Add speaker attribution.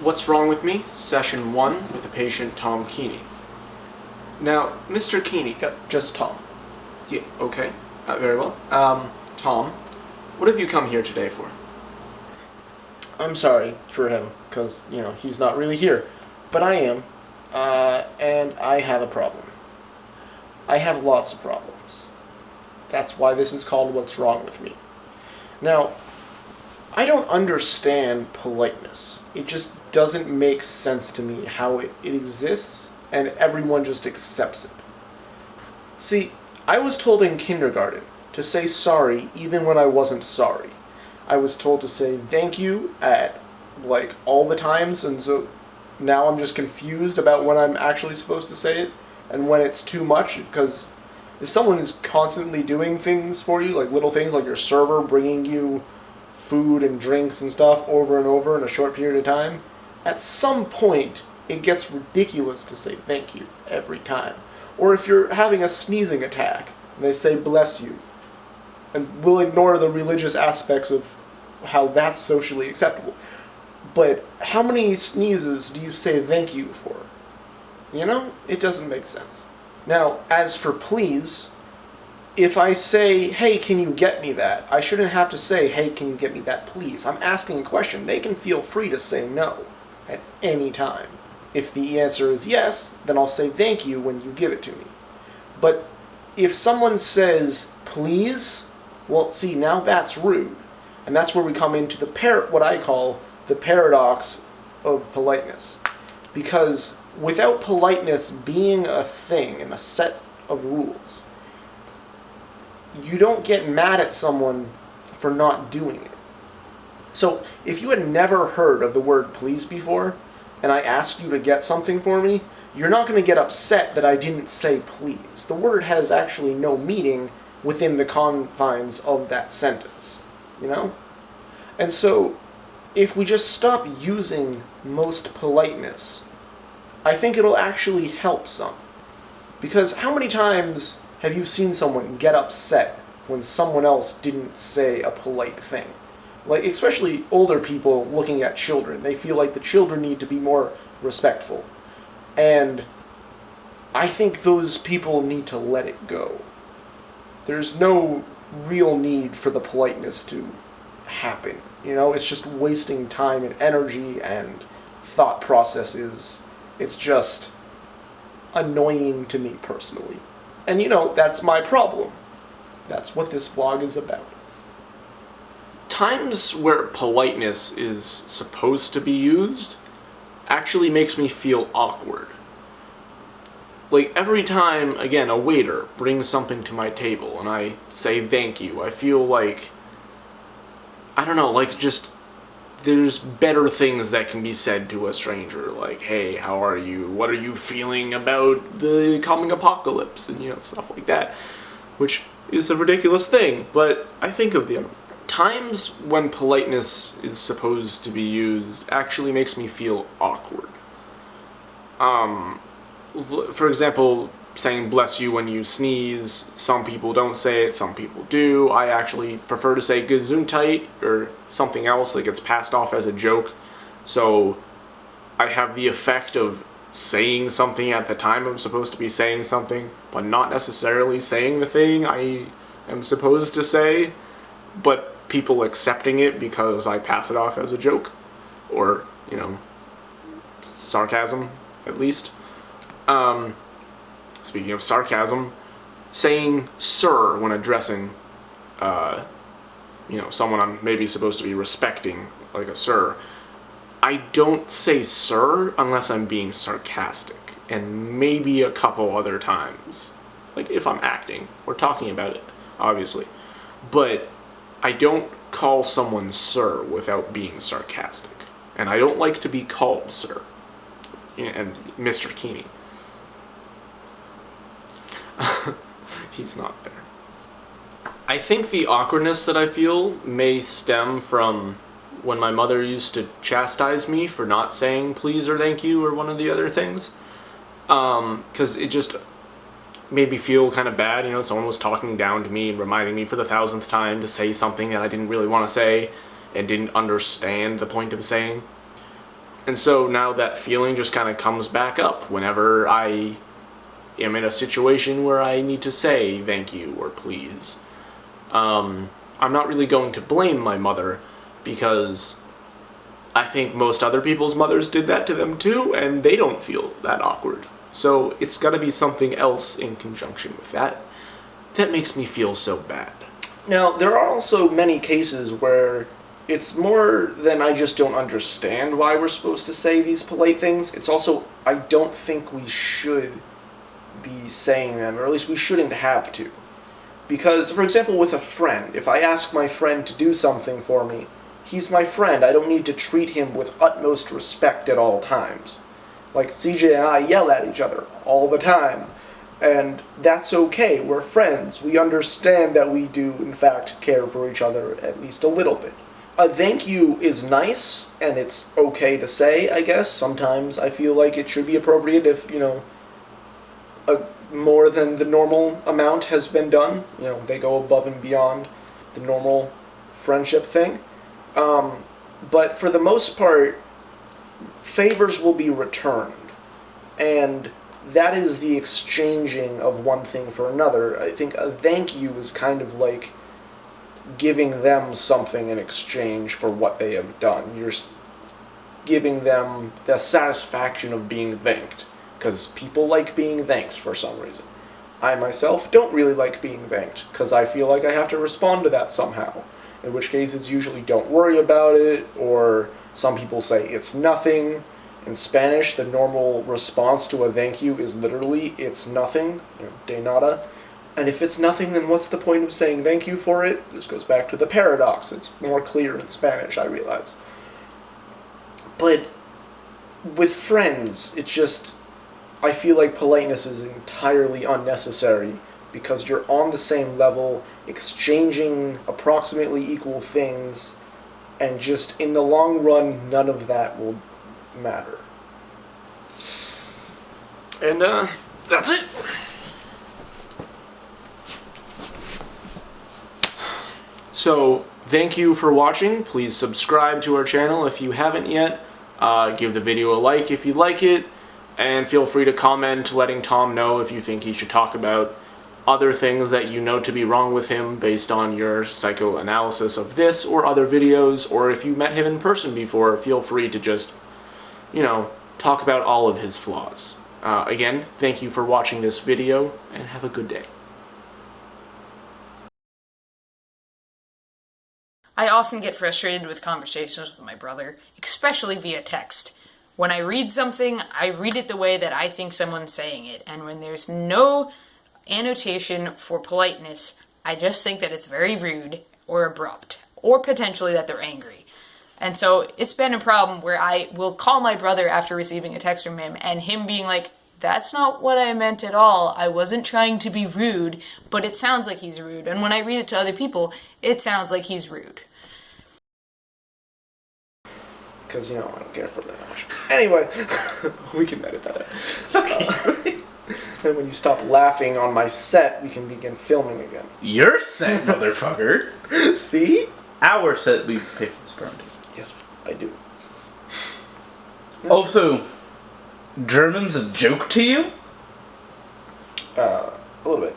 Speaker 1: What's wrong with me? Session 1 with the patient Tom Keeney. Now, Mr. Keeney...
Speaker 2: Just Tom.
Speaker 1: Yeah, okay. Very well. Tom, what have you come here today for?
Speaker 2: I'm sorry for him, because, he's not really here. But I am. And I have a problem. I have lots of problems. That's why this is called What's Wrong With Me. Now, I don't understand politeness. It just doesn't make sense to me how it exists, and everyone just accepts it. See, I was told in kindergarten to say sorry even when I wasn't sorry. I was told to say thank you at, all the times, and so now I'm just confused about when I'm actually supposed to say it, and when it's too much, because if someone is constantly doing things for you, like little things like your server bringing you food and drinks and stuff over and over in a short period of time, at some point it gets ridiculous to say thank you every time. Or if you're having a sneezing attack and they say bless you, and we'll ignore the religious aspects of how that's socially acceptable. But how many sneezes do you say thank you for? It doesn't make sense. Now, as for please, if I say, hey, can you get me that? I shouldn't have to say, hey, can you get me that, please? I'm asking a question. They can feel free to say no at any time. If the answer is yes, then I'll say thank you when you give it to me. But if someone says, please, well, see, now that's rude. And that's where we come into what I call the paradox of politeness. Because without politeness being a thing and a set of rules, you don't get mad at someone for not doing it. So if you had never heard of the word please before, and I asked you to get something for me, you're not going to get upset that I didn't say please. The word has actually no meaning within the confines of that sentence, And so, if we just stop using most politeness, I think it'll actually help some. Because how many times have you seen someone get upset when someone else didn't say a polite thing? Especially older people looking at children. They feel like the children need to be more respectful. And I think those people need to let it go. There's no real need for the politeness to happen. It's just wasting time and energy and thought processes. It's just annoying to me personally. And that's my problem. That's what this vlog is about.
Speaker 1: Times where politeness is supposed to be used actually makes me feel awkward. Every time, again, a waiter brings something to my table and I say thank you, I feel like, there's better things that can be said to a stranger, like, hey, how are you? What are you feeling about the coming apocalypse? And, stuff like that, which is a ridiculous thing, but I think of the times when politeness is supposed to be used actually makes me feel awkward. For example, saying bless you when you sneeze, some people don't say it, some people do. I actually prefer to say gesundheit or something else that gets passed off as a joke. So I have the effect of saying something at the time I'm supposed to be saying something, but not necessarily saying the thing I am supposed to say, but people accepting it because I pass it off as a joke, or, sarcasm, at least. Speaking of sarcasm, saying sir when addressing, someone I'm maybe supposed to be respecting, like a sir. I don't say sir unless I'm being sarcastic, and maybe a couple other times. If I'm acting or talking about it, obviously. But I don't call someone sir without being sarcastic. And I don't like to be called sir. And Mr. Keeney. He's not there. I think the awkwardness that I feel may stem from when my mother used to chastise me for not saying please or thank you or one of the other things. Because it just made me feel kind of bad. You know, someone was talking down to me and reminding me for the 1000th time to say something that I didn't really want to say and didn't understand the point of saying. And so now that feeling just kind of comes back up whenever I am in a situation where I need to say thank you or please. I'm not really going to blame my mother, because I think most other people's mothers did that to them too, and they don't feel that awkward. So it's got to be something else in conjunction with that that makes me feel so bad.
Speaker 2: Now, there are also many cases where it's more than I just don't understand why we're supposed to say these polite things. It's also, I don't think we should be saying them, or at least we shouldn't have to. Because, for example, with a friend, if I ask my friend to do something for me, he's my friend. I don't need to treat him with utmost respect at all times. Like, CJ and I yell at each other all the time. And that's okay. We're friends. We understand that we do, in fact, care for each other at least a little bit. A thank you is nice, and it's okay to say, I guess. Sometimes I feel like it should be appropriate if, more than the normal amount has been done. They go above and beyond the normal friendship thing. But for the most part, favors will be returned. And that is the exchanging of one thing for another. I think a thank you is kind of like giving them something in exchange for what they have done. You're giving them the satisfaction of being thanked, because people like being thanked for some reason. I myself don't really like being thanked, because I feel like I have to respond to that somehow, in which case it's usually don't worry about it, or some people say it's nothing. In Spanish, the normal response to a thank you is literally, it's nothing, de nada. And if it's nothing, then what's the point of saying thank you for it? This goes back to the paradox. It's more clear in Spanish, I realize. But with friends, it's just, I feel like politeness is entirely unnecessary, because you're on the same level, exchanging approximately equal things, and just in the long run, none of that will matter.
Speaker 1: And that's it. So, thank you for watching. Please subscribe to our channel if you haven't yet. Give the video a like if you like it. And feel free to comment letting Tom know if you think he should talk about other things that you know to be wrong with him based on your psychoanalysis of this or other videos. Or if you met him in person before, feel free to just, talk about all of his flaws. Again, thank you for watching this video, and have a good day.
Speaker 3: I often get frustrated with conversations with my brother, especially via text. When I read something, I read it the way that I think someone's saying it, and when there's no annotation for politeness, I just think that it's very rude or abrupt, or potentially that they're angry. And so it's been a problem where I will call my brother after receiving a text from him, and him being like, that's not what I meant at all. I wasn't trying to be rude, but it sounds like he's rude. And when I read it to other people, it sounds like he's rude.
Speaker 2: Because, I don't care for that much. Anyway, we can edit that out.
Speaker 3: Okay.
Speaker 2: And when you stop laughing on my set, we can begin filming again.
Speaker 4: Your set, motherfucker.
Speaker 2: See?
Speaker 4: Our set, we pay for this currently.
Speaker 2: Yes, I do.
Speaker 4: Also, German's a joke to you?
Speaker 2: A little bit.